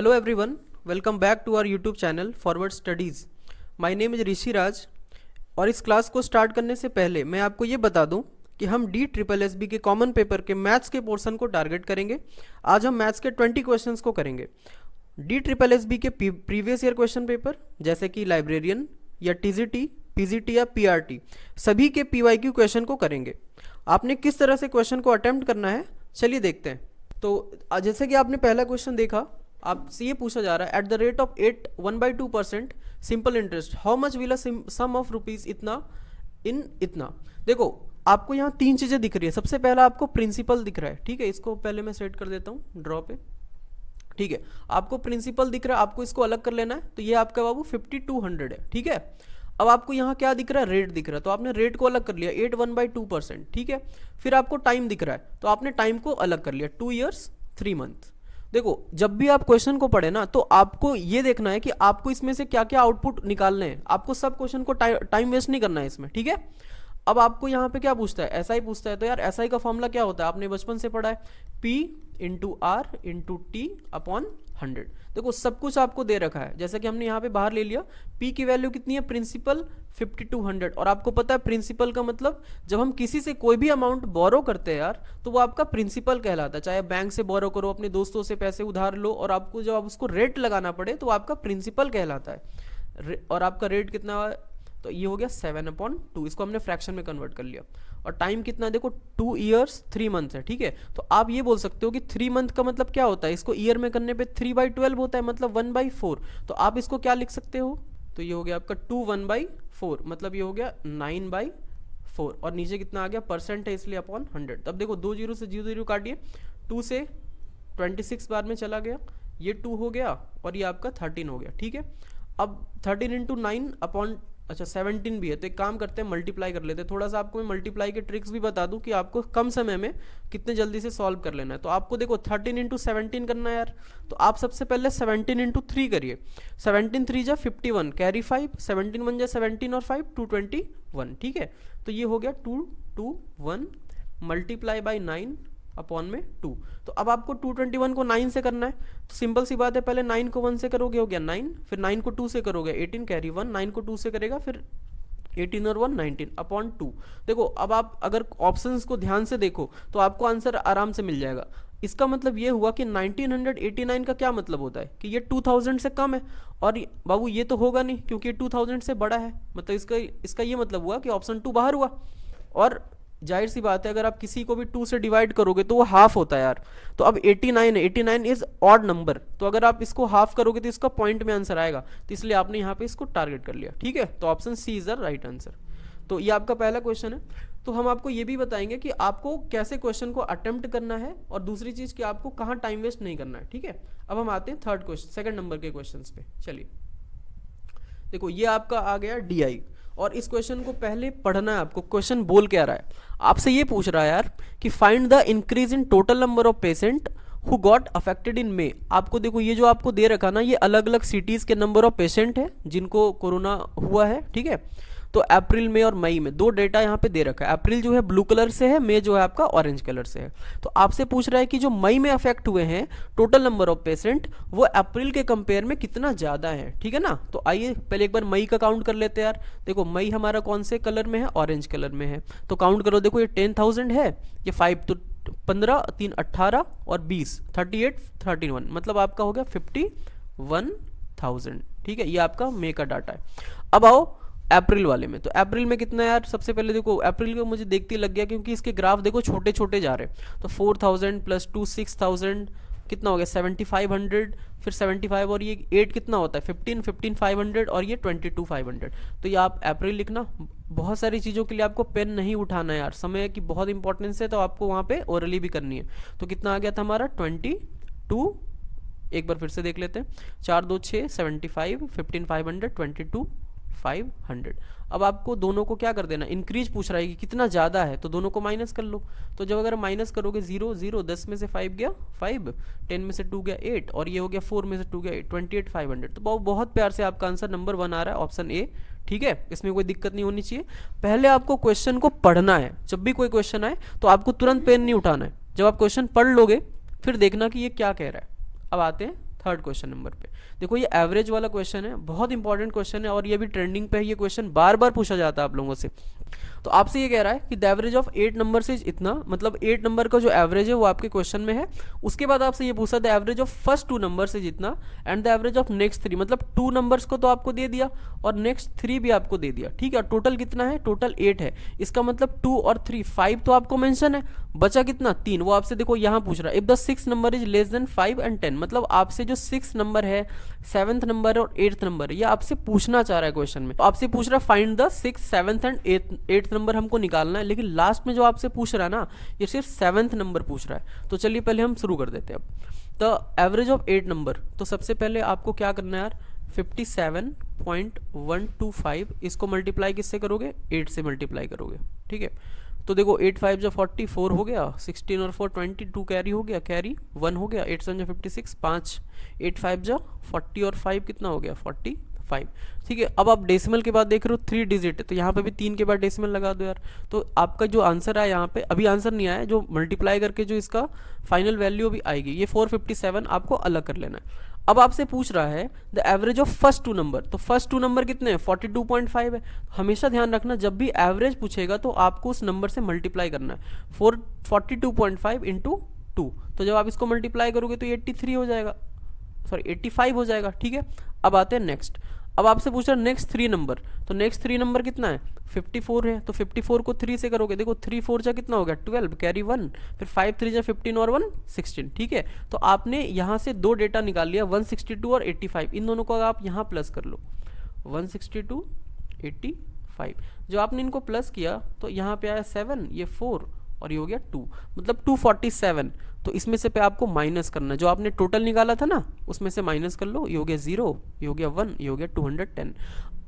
Hello everyone, welcome back to our YouTube channel Forward Studies. My name is ऋषि राज। और इस class को start करने से पहले मैं आपको ये बता दूं कि हम DSSB के कॉमन पेपर के मैथ्स के पोर्शन को टारगेट करेंगे। आज हम मैथ्स के 20 क्वेश्चंस को करेंगे। DSSB के प्रीवियस ईयर क्वेश्चन पेपर जैसे कि लाइब्रेरियन या TGT, PGT या PRT सभी के PYQ क्वेश्चन को करेंगे। आपने किस तरह से क्वेश्चन को अटेम्प्ट करना है चलिए देखते हैं। तो जैसे कि आपने पहला क्वेश्चन देखा, आपसे ये पूछा जा रहा है at the rate of 1/2% simple interest how much will sum of rupees इतना इन इतना। देखो आपको यहाँ तीन चीजें दिख रही है। सबसे पहला आपको प्रिंसिपल दिख रहा है, ठीक है, इसको पहले मैं सेट कर देता हूँ ड्रॉ पे, ठीक है। आपको प्रिंसिपल दिख रहा है, आपको इसको अलग कर लेना है। तो ये आपका बाबू 5200 है, ठीक है। अब आपको यहाँ क्या दिख रहा है, रेट दिख रहा है, तो आपने रेट को अलग कर लिया 1/2%, ठीक है। फिर आपको टाइम दिख रहा है, तो आपने टाइम को अलग कर लिया 2 years 3 month। देखो जब भी आप क्वेश्चन को पढ़े ना, तो आपको ये देखना है कि आपको इसमें से क्या क्या आउटपुट निकालने हैं। आपको सब क्वेश्चन को टाइम वेस्ट नहीं करना है इसमें, ठीक है। अब आपको यहाँ पे क्या पूछता है, एसआई पूछता है। तो यार एसआई का फॉर्मूला क्या होता है, आपने बचपन से पढ़ा है, P × R × T / 100। देखो सब कुछ आपको दे रखा है, जैसे कि हमने यहाँ पे बाहर ले लिया। P की वैल्यू कितनी है, प्रिंसिपल 5200। और आपको पता है प्रिंसिपल का मतलब, जब हम किसी से कोई भी अमाउंट बोरो करते हैं यार, तो वो आपका प्रिंसिपल कहलाता है। चाहे बैंक से बोरो करो, अपने दोस्तों से पैसे उधार लो, और आपको जब आप उसको रेट लगाना पड़े तो आपका प्रिंसिपल कहलाता है। और आपका रेट कितना है, तो ये हो गया 7/2। इसको हमने फ्रैक्शन में कन्वर्ट कर लिया। और टाइम कितना है, देखो 2 years 3 months है, ठीक है। तो आप ये बोल सकते हो कि 3 month का मतलब क्या होता है, इसको ईयर में करने पे 3/12 होता है, मतलब 1/4। तो आप इसको क्या लिख सकते हो, तो ये हो गया आपका 2 1/4, मतलब ये हो गया 9/4। और नीचे कितना आ गया, परसेंट है इसलिए अपॉन 100। तब देखो 2 0 से 0 काटिए, 2 से 26 बार में चला गया, ये 2 हो गया और ये आपका 13 हो गया, ठीक है। अब 13 × 9 अपॉन 17 भी है, तो एक काम करते हैं मल्टीप्लाई कर लेते हैं। थोड़ा सा आपको मैं मल्टीप्लाई के ट्रिक्स भी बता दूं कि आपको कम समय में कितने जल्दी से सॉल्व कर लेना है। तो आपको देखो 13 × 17 करना है यार, तो आप सबसे पहले 17 × 3 करिए। 17 3 जा 51, कैरी 5, 17 1 जा 17 और 5 221, ठीक है। तो ये हो गया 221 मल्टीप्लाई बाई 9 अपॉन में 2। तो अब आपको 221 को 9 से करना है, तो सिंपल सी बात है, पहले 9 को 1 से करोगे हो गया 9, फिर 9 को 2 से करोगे 18, कैरी 1, 9 को 2 से करेगा फिर 18 और 1 19 अपॉन 2। देखो अब आप अगर ऑप्शंस को ध्यान से देखो तो आपको आंसर आराम से मिल जाएगा। इसका मतलब ये हुआ कि 1989 का क्या मतलब होता है कि ये 2000 से कम है। और बाबू ये तो होगा नहीं क्योंकि ये 2000 से बड़ा है, मतलब इसका ये मतलब हुआ कि ऑप्शन 2 बाहर हुआ। और जाहिर सी बात है, अगर आप किसी को भी 2 से डिवाइड करोगे तो वो हाफ होता है यार। तो अब 89 है, 89 इज ऑड नंबर, तो अगर आप इसको हाफ करोगे तो इसका पॉइंट में आंसर आएगा। तो इसलिए आपने यहाँ पे इसको टारगेट कर लिया, ठीक है। तो option C is the right answer. तो ये आपका पहला क्वेश्चन है। तो हम आपको ये भी बताएंगे कि आपको कैसे क्वेश्चन को अटेम्प्ट करना है, और दूसरी चीज कि आपको कहाँ टाइम वेस्ट नहीं करना है, ठीक है। अब हम आते हैं थर्ड क्वेश्चन, सेकंड नंबर के क्वेश्चन पे। चलिए देखो ये आपका आ गया DI, और इस क्वेश्चन को पहले पढ़ना है आपको। क्वेश्चन बोल क्या रहा है, आपसे ये पूछ रहा है यार कि find the increase in total number of patient who got affected in May. आपको देखो ये जो आपको दे रखा ना, ये अलग अलग सिटीज के नंबर ऑफ पेशेंट है जिनको कोरोना हुआ है, ठीक है। तो अप्रैल में और मई में 2 डेटा यहाँ पे दे रखा है। अप्रैल जो है ब्लू कलर से है, मई जो है आपका ऑरेंज कलर से है। तो आपसे पूछ रहा है कि जो मई में अफेक्ट हुए हैं टोटल नंबर ऑफ पेशेंट, वो अप्रैल के कंपेयर में कितना ज़्यादा है, ठीक है ना। तो आइए पहले एक बार मई का काउंट कर लेते हैं यार। देखो मई हमारा कौन से कलर में है, ऑरेंज कलर में है। तो काउंट करो, देखो ये 10,000 है, ये 5 तो 15 3 18 और 20 38 31, मतलब आपका हो गया 51,000, ठीक है। ये आपका मई का डाटा है। अब आओ अप्रैल वाले में। तो अप्रैल में कितना है यार, सबसे पहले देखो अप्रैल को मुझे देखते ही लग गया क्योंकि इसके ग्राफ देखो छोटे छोटे जा रहे हैं। तो 4000 + 2 6000 कितना हो गया 7500, फिर 75 और ये 8 कितना होता है 15 और ये 22,500। तो ये आप अप्रैल लिखना। बहुत सारी चीज़ों के लिए आपको पेन नहीं उठाना है यार, समय की बहुत इंपॉर्टेंस है, तो आपको वहाँ पे ओरली भी करनी है। तो कितना आ गया था हमारा 22, एक बार फिर से देख लेते हैं, 4 2 6 75 15,500 22,500। अब आपको दोनों को क्या कर देना, इंक्रीज पूछ रहा है कि कितना ज़्यादा है, तो दोनों को माइनस कर लो। तो जब अगर माइनस करोगे 0 0, 10 में से 5 गया 5, 10 में से 2 गया 8, और ये हो गया 4 में से 2 गया 8, 28,500। तो बहुत प्यार से आपका आंसर नंबर 1 आ रहा है, ऑप्शन ए, ठीक है। इसमें कोई दिक्कत नहीं होनी चाहिए। पहले आपको क्वेश्चन को पढ़ना है। जब भी कोई क्वेश्चन आए तो आपको तुरंत पेन नहीं उठाना है। जब आप क्वेश्चन पढ़ लोगे फिर देखना कि ये क्या कह रहा है। अब आते हैं थर्ड क्वेश्चन नंबर पे देखो, ये एवरेज वाला क्वेश्चन है, बहुत इंपॉर्टेंट क्वेश्चन है और ये भी ट्रेंडिंग पे है। ये क्वेश्चन बार बार पूछा जाता है आप लोगों से। तो आपसे ये कह रहा है कि द एवरेज ऑफ 8 नंबर से इतना, मतलब 8 नंबर का जो एवरेज है वो आपके क्वेश्चन में है। उसके बाद आपसे ये पूछा the average of first 2 number से जितना and the average of next 3, मतलब 2 नंबर्स को तो आपको दे दिया और नेक्स्ट 3 भी आपको दे दिया, ठीक है। टोटल कितना है? टोटल 8 है। इसका मतलब 2 और 3, 5 तो आपको मेंशन है, बचा कितना? 3। वो आपसे देखो यहाँ पूछ रहा है if the 6 number is less than 5 and 10, मतलब आपसे जो 6 नंबर है, 7th नंबर है और 8th नंबर है, ये आपसे पूछना चाह रहा है क्वेश्चन में। तो आपसे पूछ रहा है find the 6, 7th and 8th number हमको निकालना है, लेकिन लास्ट में जो आपसे पूछ रहा है ना, ये सिर्फ 7th नंबर पूछ रहा है। तो चलिए पहले हम शुरू कर देते हैं अब। द एवरेज ऑफ 8 नंबर, तो सबसे पहले आपको क्या करना है यार, 57.125 इसको मल्टीप्लाई किससे करोगे? 8 से मल्टीप्लाई करोगे, ठीक है। तो देखो 8 5 जो 44 हो गया, 16 और 4 22 कैरी हो गया, कैरी 1 हो गया, 8 7 जो 56, 5, 8 5 जो 40 और 5 कितना हो गया? 45, ठीक है। अब आप डेसिमल के बाद देख रहे हो 3 डिजिट है, तो यहाँ पे भी 3 के बाद डेसिमल लगा दो यार। तो आपका जो आंसर है यहाँ पे, अभी आंसर नहीं आया, जो मल्टीप्लाई करके जो इसका फाइनल वैल्यू अभी आएगी, ये 457 आपको अलग कर लेना है। अब आपसे पूछ रहा है the average of first 2 number, तो फर्स्ट 2 नंबर कितने हैं? 42.5 है। हमेशा ध्यान रखना जब भी एवरेज पूछेगा तो आपको उस नंबर से मल्टीप्लाई करना है, 42.5 इंटू 2, तो जब आप इसको मल्टीप्लाई करोगे तो 83 हो जाएगा, सॉरी 85 हो जाएगा, ठीक है। अब आते हैं नेक्स्ट। अब आपसे पूछ रहा है नेक्स्ट 3 नंबर, तो नेक्स्ट 3 नंबर कितना है? 54 है, तो 54 को 3 से करोगे, देखो 3 4 जा कितना हो गया? 12, कैरी 1, फिर 5 3 जा 15 और 1 16, ठीक है। तो आपने यहाँ से 2 डेटा निकाल लिया, 162 और 85, इन दोनों को आप यहाँ प्लस कर लो, 162 85, जो आपने इनको प्लस किया तो यहाँ पे आया 7, ये 4 और ये हो गया 2, मतलब 247। तो इसमें से पे आपको माइनस करना है, जो आपने टोटल निकाला था ना उसमें से माइनस कर लो, ये हो गया 0, ये हो गया 1, ये हो गया 210।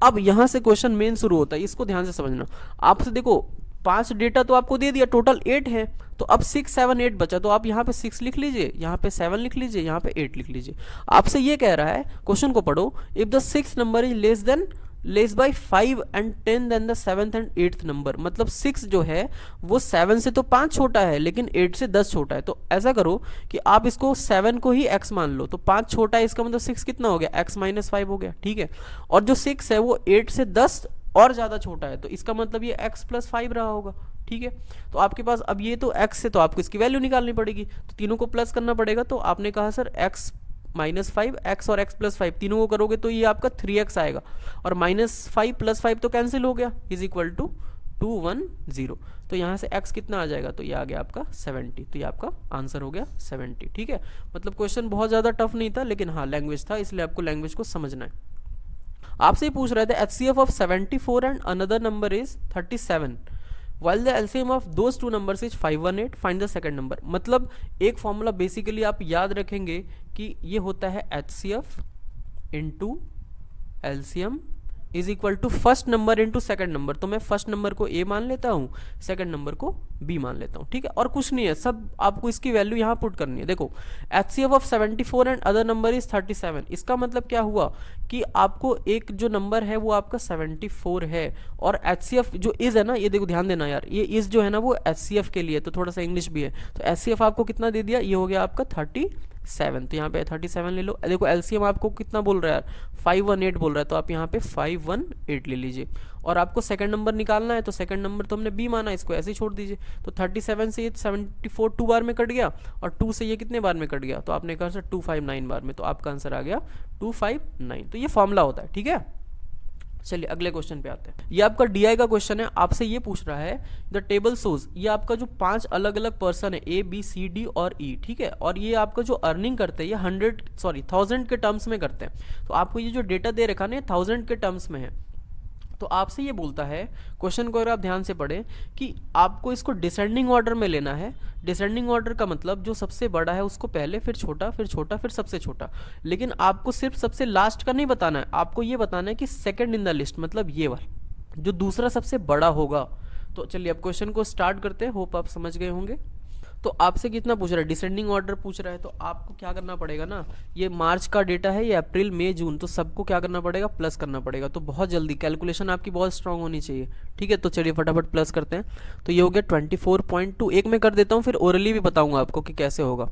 अब यहाँ से क्वेश्चन मेन शुरू होता है, इसको ध्यान से समझना। आपसे देखो 5 डेटा तो आपको दे दिया, टोटल 8 है, तो अब 6 7 8 बचा, तो आप यहाँ पे 6 लिख लीजिए, यहाँ पे 7 लिख लीजिए, यहाँ पे 8 लिख लीजिए। आपसे ये कह रहा है, क्वेश्चन को पढ़ो, if the 6 number is less by 5 and 10 then the 7th and 8th number, मतलब 6 जो है वो 7 से तो 5 छोटा है लेकिन 8 से 10 छोटा है। तो ऐसा करो कि आप इसको 7 को ही x मान लो, तो 5 छोटा है, इसका मतलब 6 कितना हो गया? x माइनस 5 हो गया, ठीक है। और जो 6 है वो 8 से 10 और ज़्यादा छोटा है, तो इसका मतलब ये x प्लस 5 रहा होगा, ठीक है। तो आपके पास अब ये तो x से, तो आपको इसकी वैल्यू निकालनी पड़ेगी, तो तीनों को प्लस करना पड़ेगा। तो आपने कहा सर x माइनस 5, x और x प्लस 5 तीनों को करोगे तो ये आपका 3x आएगा, और माइनस 5 प्लस 5 तो कैंसिल हो गया, इज इक्वल टू 210। तो यहाँ से x कितना आ जाएगा? तो ये आ गया आपका 70, तो ये आपका आंसर हो गया 70, ठीक है। मतलब क्वेश्चन बहुत ज़्यादा टफ नहीं था, लेकिन हाँ लैंग्वेज था, इसलिए आपको लैंग्वेज को समझना है। आपसे पूछ रहे थे HCF of 74 and another number is 37 while the LCM of those two numbers is 518, find the second number। मतलब एक फॉर्मूला बेसिकली आप याद रखेंगे कि ये होता है HCF into LCM is equal to first number into second number. तो मैं फर्स्ट नंबर को A मान लेता हूँ, सेकंड नंबर को B मान लेता हूँ, ठीक है। और कुछ नहीं है, सब आपको इसकी वैल्यू यहाँ पुट करनी है। देखो HCF of 74 and other number is 37, इसका मतलब क्या हुआ कि आपको एक जो नंबर है वो आपका 74 है, और HCF जो इज है ना, ये देखो ध्यान देना यार, ये इज जो है ना वो HCF के लिए, तो थोड़ा सा इंग्लिश भी है। तो HCF आपको कितना दे दिया? ये हो गया आपका 37, तो यहाँ पे 37 ले लो। देखो LCM आपको कितना बोल रहा है यार? 518 बोल रहा है, तो आप यहाँ पे 518 ले लीजिए। और आपको सेकंड नंबर निकालना है, तो सेकंड नंबर तो हमने B माना, इसको ऐसे ही छोड़ दीजिए। तो 37 से ये 74 2 बार में कट गया, और 2 से ये कितने बार में कट गया? तो आपने कहा सर 259 बार में, तो आपका आंसर आ गया 259। तो ये फॉर्मूला होता है, ठीक है। चलिए अगले क्वेश्चन पे आते हैं। ये आपका DI का क्वेश्चन है, आपसे ये पूछ रहा है द टेबल शोज, ये आपका जो 5 अलग अलग पर्सन है A B C D और E, ठीक है, और ये आपका जो अर्निंग करते हैं ये 1000 के टर्म्स में करते हैं। तो आपको ये जो डेटा दे रखा ना 1000 के टर्म्स में है। तो आपसे ये बोलता है, क्वेश्चन को अगर आप ध्यान से पढ़ें, कि आपको इसको डिसेंडिंग ऑर्डर में लेना है। डिसेंडिंग ऑर्डर का मतलब जो सबसे बड़ा है उसको पहले, फिर छोटा, फिर छोटा, फिर सबसे छोटा। लेकिन आपको सिर्फ सबसे लास्ट का नहीं बताना है, आपको ये बताना है कि सेकंड इन द लिस्ट, मतलब ये वाला जो दूसरा सबसे बड़ा होगा। तो चलिए अब क्वेश्चन को स्टार्ट करते हैं, होप आप समझ गए होंगे। तो आपसे कितना पूछ रहा है? डिसेंडिंग ऑर्डर पूछ रहा है, तो आपको क्या करना पड़ेगा ना, ये मार्च का डेटा है, ये अप्रैल मई जून, तो सबको क्या करना पड़ेगा? प्लस करना पड़ेगा। तो बहुत जल्दी कैलकुलेशन आपकी बहुत स्ट्रांग होनी चाहिए, ठीक है। तो चलिए फटाफट प्लस करते हैं। तो ये हो गया 24.2, एक में कर देता हूँ, फिर ओरली भी बताऊँगा आपको कि कैसे होगा।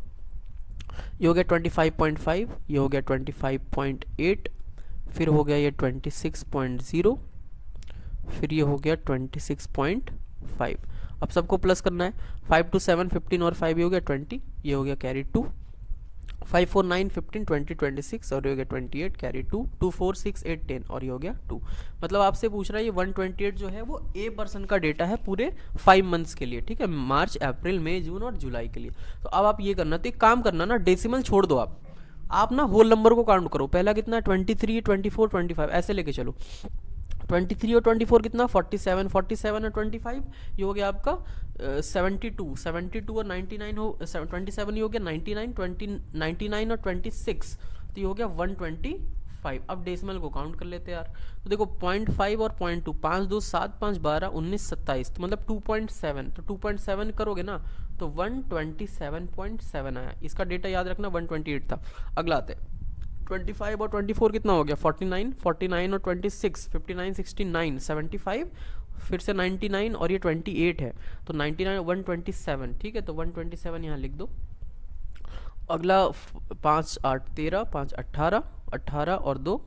ये हो गया 25.5, ये हो गया 25.8, फिर हो गया ये 26.0, फिर ये हो गया 26.5। अब सबको प्लस करना है, 5 to 7 15 और 5 ये हो गया 20, ये हो गया कैरी 2, 5 4 9 15 20 26 और ये हो गया 28 कैरी 2, 2 4 6 8 10 और ये हो गया 2। मतलब आपसे पूछ रहा है ये 128 जो है वो ए पर्सन का डेटा है पूरे 5 मंथ्स के लिए, ठीक है, मार्च अप्रैल मई जून और जुलाई के लिए। तो अब आप ये करना, तो एक काम करना ना, डेसिमल छोड़ दो आप ना होल नंबर को काउंट करो। पहला कितना है 23 24 25 ऐसे लेके चलो। 23 और 24 कितना 47, 47 और 25 ये हो गया आपका 72, 72 और 99 हो 27 ये हो गया 99, 20 99 और 26 तो ये हो गया 125। अब डेसिमल को काउंट कर लेते हैं यार। तो देखो 0.5 और 0.2 5 2 7 5 12 19 27 तो मतलब 2.7, तो 2.7 करोगे ना तो 127.7 आया। इसका डेटा याद रखना 128 था। अगला आते हैं 25 और 24 कितना हो गया 49, 49 और 26 59 69 75, फिर से 99 और ये 28 है तो 99 127, ठीक है, तो 127 यहाँ लिख दो। अगला 5 8 13 5 18 18 और 2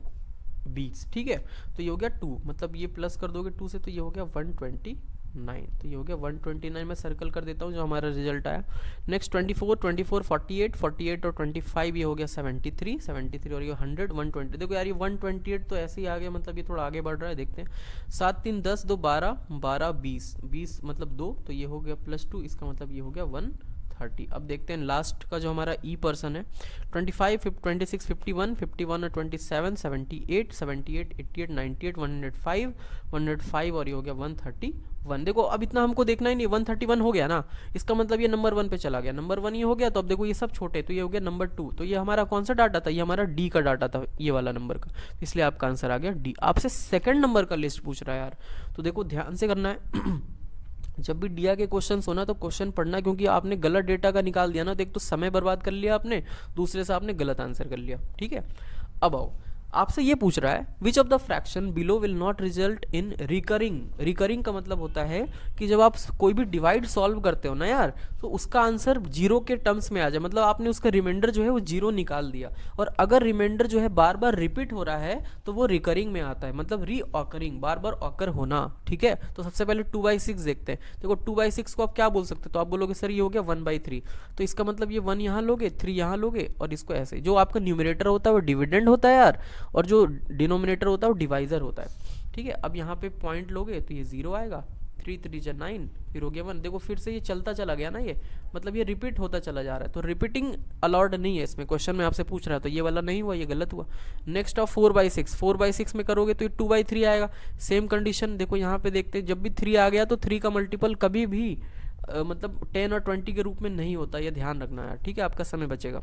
20, ठीक है, तो ये हो गया 2, मतलब ये प्लस कर दोगे 2 से तो ये हो गया 129, तो ये हो गया 129। मैं सर्कल कर देता हूँ जो हमारा रिजल्ट आया। नेक्स्ट 24 24 48 48 और 25 ये हो गया 73 73 और ये 100 120। देखो यार ये 128 तो ऐसे ही आ गया, मतलब ये थोड़ा आगे बढ़ रहा है, देखते हैं। 7 3 10 2 12 12 20 20 मतलब 2 तो ये हो गया +2, इसका मतलब ये हो गया 130। अब देखते हैं लास्ट का जो हमारा ई पर्सन है 25 26 51 51 और 27 78 78 88 98 105 105 और ये हो गया 131। देखो अब इतना हमको देखना ही नहीं, 131 हो गया ना, इसका मतलब ये नंबर 1 पे चला गया, नंबर 1 ये हो गया। तो अब देखो ये सब छोटे, तो ये हो गया नंबर 2, तो ये हमारा कौन सा डाटा था, ये हमारा डी का डाटा था, ये वाला नंबर का, इसलिए आपका आंसर आ गया डी। आपसे सेकंड नंबर का लिस्ट पूछ रहा है यार, तो देखो ध्यान से करना है जब भी डीआई के क्वेश्चन होना तो क्वेश्चन पढ़ना, क्योंकि आपने गलत डेटा का निकाल दिया ना तो एक तो समय बर्बाद कर लिया आपने, दूसरे से आपने गलत आंसर कर लिया, ठीक है। अब आओ आपसे ये पूछ रहा है which of the fraction below will not result in recurring. Recurring का मतलब होता है कि जब आप कोई भी डिवाइड सॉल्व करते हो ना यार, तो उसका आंसर जीरो के टर्म्स में आ जाए, मतलब आपने उसका रिमाइंडर जो है वो जीरो निकाल दिया, और अगर रिमाइंडर जो है बार बार रिपीट हो रहा है तो वो रिकरिंग में आता है, मतलब री ऑकरिंग, बार बार ऑकर होना, ठीक है। तो सबसे पहले 2/6 देखते हैं। देखो 2/6 को आप क्या बोल सकते हो, तो आप बोलोगे सर ये हो गया 1/3, तो इसका मतलब ये 1 यहाँ लोगे 3 यहाँ लोगे और इसको ऐसे, जो आपका न्यूमरेटर होता है वो डिविडेंड होता है यार, और जो डिनोमिनेटर होता है वो डिवाइजर होता है, ठीक है। अब यहाँ पे पॉइंट लोगे तो ये 0 आएगा, 3 3 9 फिर हो गया 1। देखो फिर से ये चलता चला गया ना, ये मतलब ये रिपीट होता चला जा रहा है, तो रिपीटिंग अलाउड नहीं है इसमें, क्वेश्चन में आपसे पूछ रहा है, तो ये वाला नहीं हुआ, ये गलत हुआ। नेक्स्ट ऑफ 4/6, 4/6 में करोगे तो ये 2/3 आएगा, सेम कंडीशन। देखो यहाँ पे देखते हैं, जब भी 3 आ गया तो 3 का मल्टीपल कभी भी मतलब 10 और 20 के रूप में नहीं होता, ये ध्यान रखना है, ठीक है, आपका समय बचेगा।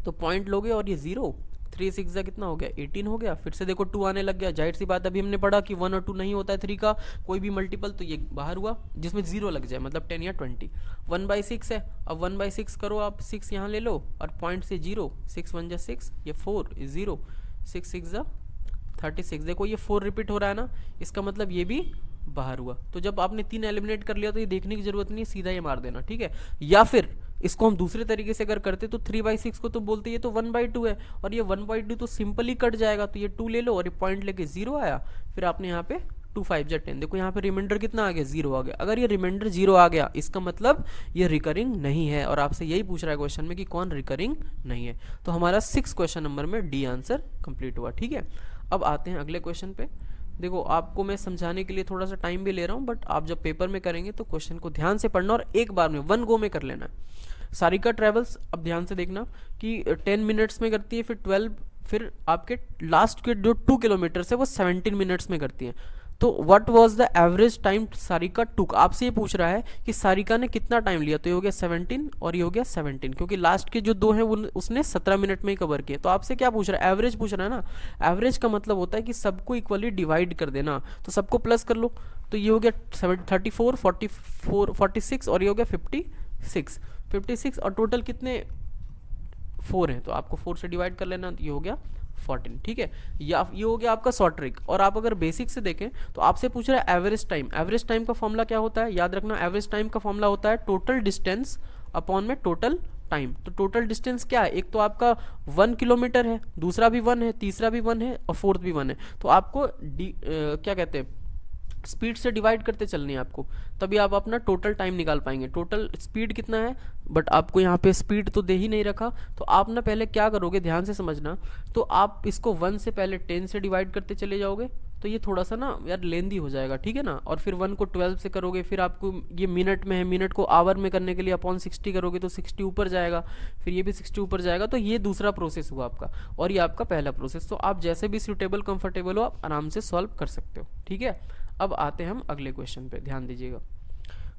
तो पॉइंट लोगे और ये 0, 3 6 कितना हो गया 18 हो गया। फिर से देखो 2 आने लग गया, जाहिर सी बात अभी हमने पढ़ा कि 1 और 2 नहीं होता है 3 का कोई भी मल्टीपल, तो ये बाहर हुआ जिसमें 0 लग जाए, मतलब 10 या 20। 1/6 है, अब 1/6 करो आप, 6 यहाँ ले लो और पॉइंट से 0, 6 1 जा 6, ये 4 0, 6 6 जा 36। देखो ये 4 रिपीट हो रहा है ना, इसका मतलब ये भी बाहर हुआ। तो जब आपने 3 एलिमिनेट कर लिया तो ये देखने की जरूरत नहीं, सीधा ये मार देना, ठीक है। या फिर इसको हम दूसरे तरीके से अगर करते तो 3/6 को तो बोलते ये तो 1/2 है, और ये 1/2 तो सिंपली कट जाएगा, तो ये 2 ले लो और ये पॉइंट लेके 0 आया, फिर आपने यहाँ पे 2 5 जा 10। देखो यहाँ पे रिमाइंडर कितना आ गया 0 आ गया। अगर ये रिमाइंडर 0 आ गया इसका मतलब ये रिकरिंग नहीं है, और आपसे यही पूछ रहा है क्वेश्चन में कि कौन रिकरिंग नहीं है। तो हमारा 6 क्वेश्चन नंबर में डी आंसर कंप्लीट हुआ, ठीक है। अब आते हैं अगले क्वेश्चन पे। देखो आपको मैं समझाने के लिए थोड़ा सा टाइम भी ले रहा हूँ, बट आप जब पेपर में करेंगे तो क्वेश्चन को ध्यान से पढ़ना और एक बार में 1 गो में कर लेना है। सारिका ट्रेवल्स, अब ध्यान से देखना कि 10 मिनट्स में करती है, फिर 12, फिर आपके लास्ट के जो 2 किलोमीटर है वो 17 मिनट्स में करती है। तो what was the average time Sarika took, आपसे ये पूछ रहा है कि सारिका ने कितना टाइम लिया, तो ये हो गया 17 और ये हो गया 17, क्योंकि लास्ट के जो 2 हैं वो उसने 17 मिनट में ही कवर किए। तो आपसे क्या पूछ रहा है, एवरेज पूछ रहा है ना। एवरेज का मतलब होता है कि सबको इक्वली डिवाइड कर देना, तो सबको प्लस कर लो, तो ये हो गया 34 44 46 और ये हो गया 56 और टोटल कितने 4 हैं, तो आपको 4 से डिवाइड कर लेना, तो ये हो गया 14, ठीक है। या ये हो गया आपका शॉर्ट ट्रिक। और आप अगर बेसिक से देखें तो आपसे पूछ रहा है एवरेज टाइम। एवरेज टाइम का फॉर्मूला क्या होता है, याद रखना, एवरेज टाइम का फॉर्मूला होता है टोटल डिस्टेंस अपॉन में टोटल टाइम। तो टोटल डिस्टेंस क्या है, एक तो आपका 1 किलोमीटर है, दूसरा भी 1 है, तीसरा भी 1 है और फोर्थ भी 1 है। तो आपको क्या कहते हैं, स्पीड से डिवाइड करते चलनी है आपको, तभी आप अपना टोटल टाइम निकाल पाएंगे। टोटल स्पीड कितना है, बट आपको यहाँ पे स्पीड तो दे ही नहीं रखा। तो आप ना पहले क्या करोगे, ध्यान से समझना, तो आप इसको 1 से पहले 10 से डिवाइड करते चले जाओगे, तो ये थोड़ा सा ना यार लेंदी हो जाएगा, ठीक है ना। और फिर 1 को 12 से करोगे, फिर आपको ये मिनट में है, मिनट को आवर में करने के लिए अपॉन 60 करोगे तो 60 ऊपर जाएगा, फिर ये भी 60 ऊपर जाएगा। तो ये दूसरा प्रोसेस हुआ आपका, और ये आपका पहला प्रोसेस। तो आप जैसे भी सूटेबल कंफर्टेबल हो आप आराम से सॉल्व कर सकते हो, ठीक है। अब आते हैं हम अगले क्वेश्चन पे, ध्यान दीजिएगा।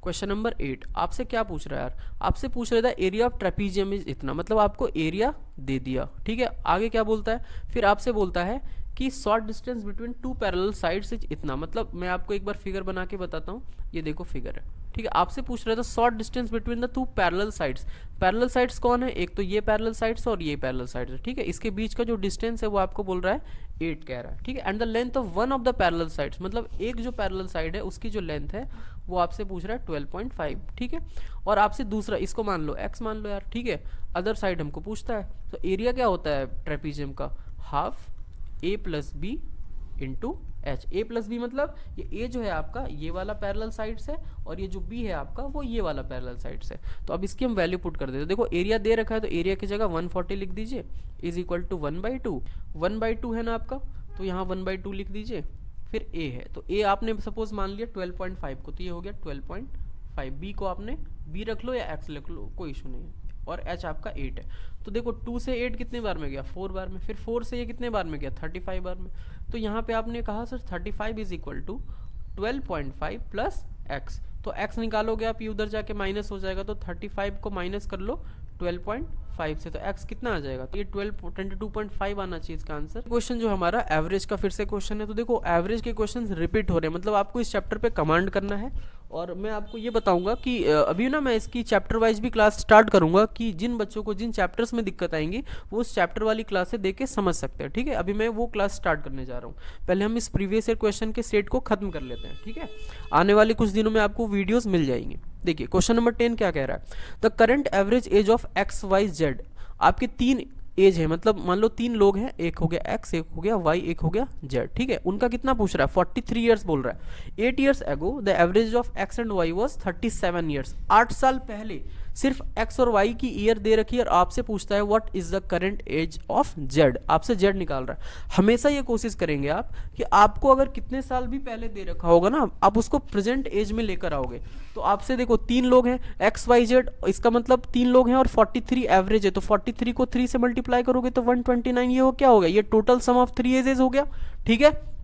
क्वेश्चन नंबर 8 आपसे क्या पूछ रहा है यार, आपसे पूछ रहा था एरिया ऑफ ट्रेपीजियम इज इतना, मतलब आपको एरिया दे दिया, ठीक है। आगे क्या बोलता है, फिर आपसे बोलता है कि short distance between two parallel sides is इतना। मतलब मैं आपको एक बार फिगर बना के बताता हूँ, ये देखो फिगर है, ठीक है। आपसे पूछ रहा था short distance between the two parallel sides. Parallel sides कौन है, एक तो ये पैरेलल साइड्स और ये पैरेलल साइड्स है, ठीक है। इसके बीच का जो डिस्टेंस है वो आपको बोल रहा है 8 कह रहा है, ठीक है। And the length of one of the parallel sides, मतलब एक जो पैरेलल साइड है उसकी जो लेंथ है वो आपसे पूछ रहा है 12.5, ठीक है। और आपसे दूसरा, इसको मान लो x मान लो यार, ठीक है। अदर साइड हमको पूछता है, तो एरिया क्या होता है ट्रेपीजियम का, half a plus B into H. A plus B मतलब ये ए जो है आपका ये वाला पैरेलल साइड्स है, और ये जो बी है आपका वो ये वाला पैरेलल साइड्स है। तो अब इसकी हम वैल्यू पुट कर देते हैं। देखो एरिया दे रखा है, तो एरिया की जगह 140 लिख दीजिए, इज इक्वल टू 1/2। 1/2 है ना आपका, तो यहाँ 1/2 लिख दीजिए। फिर ए है, तो ए आपने सपोज मान लिया 12.5 को, तो ये हो गया 12.5। बी को आपने बी रख लो या एक्स रख लो, कोई इशू नहीं है। और एच आपका 8 है। तो देखो 2 से 8 कितने बार में गया, 4 बार में। फिर 4 से ये कितने बार में गया, 35 बार में। तो यहाँ पे आपने कहा sir 35 is equal to 12.5 plus X. तो एक्स निकालोगे आप, ये उधर जाके माइनस हो जाएगा, तो 35 को माइनस कर लो 12.5 से, तो x कितना आ जाएगा, तो ये 22.5 आना चाहिए इसका आंसर। क्वेश्चन जो हमारा एवरेज का फिर से क्वेश्चन है। तो देखो एवरेज के क्वेश्चन रिपीट हो रहे हैं, मतलब आपको इस चैप्टर पे कमांड करना है। और मैं आपको ये बताऊंगा कि अभी ना मैं इसकी चैप्टर वाइज भी क्लास स्टार्ट करूंगा, कि जिन बच्चों को जिन चैप्टर्स में दिक्कत आएंगी वो उस चैप्टर वाली क्लास से देख के समझ सकते हैं, ठीक है। अभी मैं वो क्लास स्टार्ट करने जा रहा हूँ, पहले हम इस प्रीवियस ईयर क्वेश्चन के सेट को खत्म कर लेते हैं, ठीक है। आने वाले कुछ दिनों में आपको वीडियोस मिल जाएंगी। देखिए क्वेश्चन नंबर 10 क्या कह रहा है, the current average age of X Y Z. आपके 3 एज है, मतलब मान लो 3 लोग हैं, एक हो गया एक्स, एक हो गया वाई, एक हो गया जेड, ठीक है। उनका कितना पूछ रहा है, 43 ईयर्स बोल रहा है। 8 years ago the average of x and why was 37 years. 8 साल पहले सिर्फ एक्स और वाई की ईयर दे रखी है, और आपसे पूछता है what is the current age of Z. आपसे जेड निकाल रहा है। हमेशा ये कोशिश करेंगे आप कि आपको अगर कितने साल भी पहले दे रखा होगा ना, आप उसको प्रेजेंट एज में लेकर आओगे। तो आपसे देखो 3 लोग हैं एक्स वाई जेड, इसका मतलब 3 लोग हैं और 43 एवरेज है, तो 43 को 3 से मल्टीप्लाई करोगे तो 129। ये हो क्या हो गया, ये टोटल सम ऑफ 3 एजेस हो गया, ठीक है।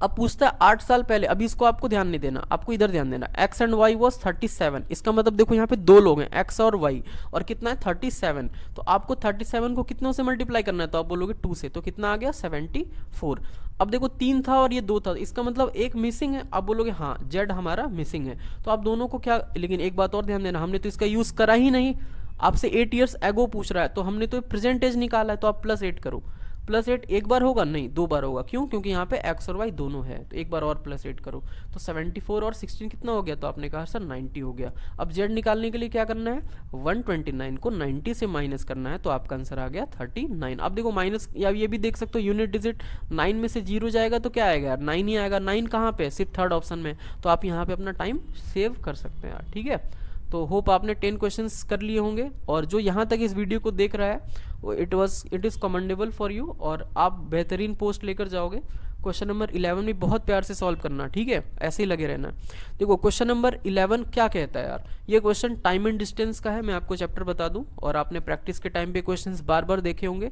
अब पूछता है 8 साल पहले, अभी इसको आपको ध्यान नहीं देना, आपको इधर ध्यान देना। एक्स एंड वाई वॉज 37, इसका मतलब देखो यहाँ पे 2 लोग हैं एक्स और वाई, और कितना है 37। तो आपको 37 को कितनों से मल्टीप्लाई करना है, तो आप बोलोगे 2 से, तो कितना आ गया 74। अब देखो 3 था और ये 2 था, इसका मतलब एक मिसिंग है। आप बोलोगे हाँ जेड हमारा मिसिंग है, तो आप दोनों को क्या, लेकिन एक बात और ध्यान देना, हमने तो इसका यूज करा ही नहीं। आपसे 8 ईयर्स एगो पूछ रहा है, तो हमने तो प्रेजेंट एज निकाला है, तो आप +8 करो। +8 एक बार होगा नहीं, 2 बार होगा, क्यों, क्योंकि यहाँ पे एक्स और वाई दोनों है, तो एक बार और +8 करो, तो 74 और 16 कितना हो गया, तो आपने कहा सर 90 हो गया। अब जेड निकालने के लिए क्या करना है, 129 को 90 से माइनस करना है, तो आपका आंसर आ गया 39। अब देखो माइनस, या ये भी देख सकते हो यूनिट डिजिट 9 में से 0 जाएगा तो क्या आएगा यार, 9 ही आएगा। 9 कहाँ पे, सिर्फ थर्ड ऑप्शन में, तो आप यहाँ पे अपना टाइम सेव कर सकते हैं यार, ठीक है। तो होप आपने 10 क्वेश्चंस कर लिए होंगे, और जो यहाँ तक इस वीडियो को देख रहा है वो it is commendable for you, और आप बेहतरीन पोस्ट लेकर जाओगे। क्वेश्चन नंबर 11 भी बहुत प्यार से सॉल्व करना, ठीक है, ऐसे ही लगे रहना। देखो क्वेश्चन नंबर 11 क्या कहता है यार, ये क्वेश्चन टाइम एंड डिस्टेंस का है। मैं आपको चैप्टर बता दूं, और आपने प्रैक्टिस के टाइम पे क्वेश्चंस बार बार देखे होंगे।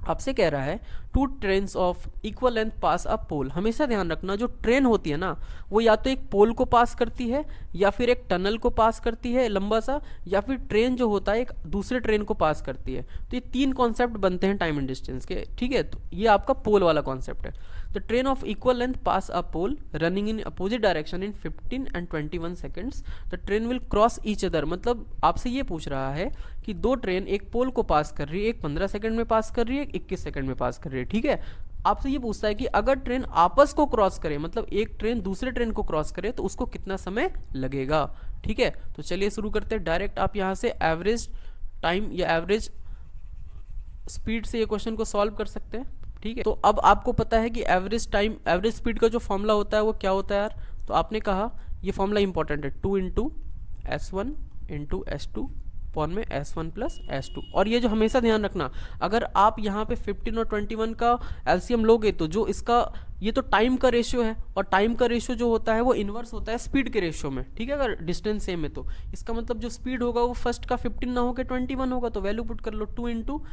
आपसे कह रहा है 2 trains of equal length pass a पोल। हमेशा ध्यान रखना, जो ट्रेन होती है ना वो या तो एक पोल को पास करती है, या फिर एक टनल को पास करती है लंबा सा, या फिर ट्रेन जो होता है एक दूसरे ट्रेन को पास करती है। तो ये 3 कॉन्सेप्ट बनते हैं टाइम एंड डिस्टेंस के, ठीक है। तो ये आपका पोल वाला कॉन्सेप्ट है। The train of equal length pass a pole running in opposite direction in 15 and 21 seconds. The train will cross each other. मतलब आपसे ये पूछ रहा है कि 2 ट्रेन एक पोल को पास कर रही है, एक 15 सेकंड में पास कर रही है, एक 21 सेकंड में पास कर रही है, ठीक है। आपसे ये पूछता है कि अगर ट्रेन आपस को क्रॉस करे, मतलब एक ट्रेन दूसरे ट्रेन को क्रॉस करे, तो उसको कितना समय लगेगा, ठीक है। तो चलिए शुरू करते हैं डायरेक्ट। आप यहाँ से एवरेज टाइम या एवरेज स्पीड से ये क्वेश्चन को सॉल्व कर सकते हैं, ठीक है। तो अब आपको पता है कि एवरेज टाइम एवरेज स्पीड का जो फॉर्मूला होता है वो क्या होता है यार, तो आपने कहा ये फॉर्मूला इंपॉर्टेंट है, 2 into S1 into S2 upon में S1 प्लस S2। और ये जो हमेशा ध्यान रखना, अगर आप यहाँ पे 15 और 21 का एलसीएम लोगे तो जो इसका ये तो टाइम का रेशियो है, और टाइम का रेशियो जो होता है वो इन्वर्स होता है स्पीड के रेशियो में, ठीक है। अगर डिस्टेंस सेम है तो इसका मतलब जो स्पीड होगा वो फर्स्ट का 15 ना होकर 21 होगा, तो वैल्यू पुट कर लो 2 इंटू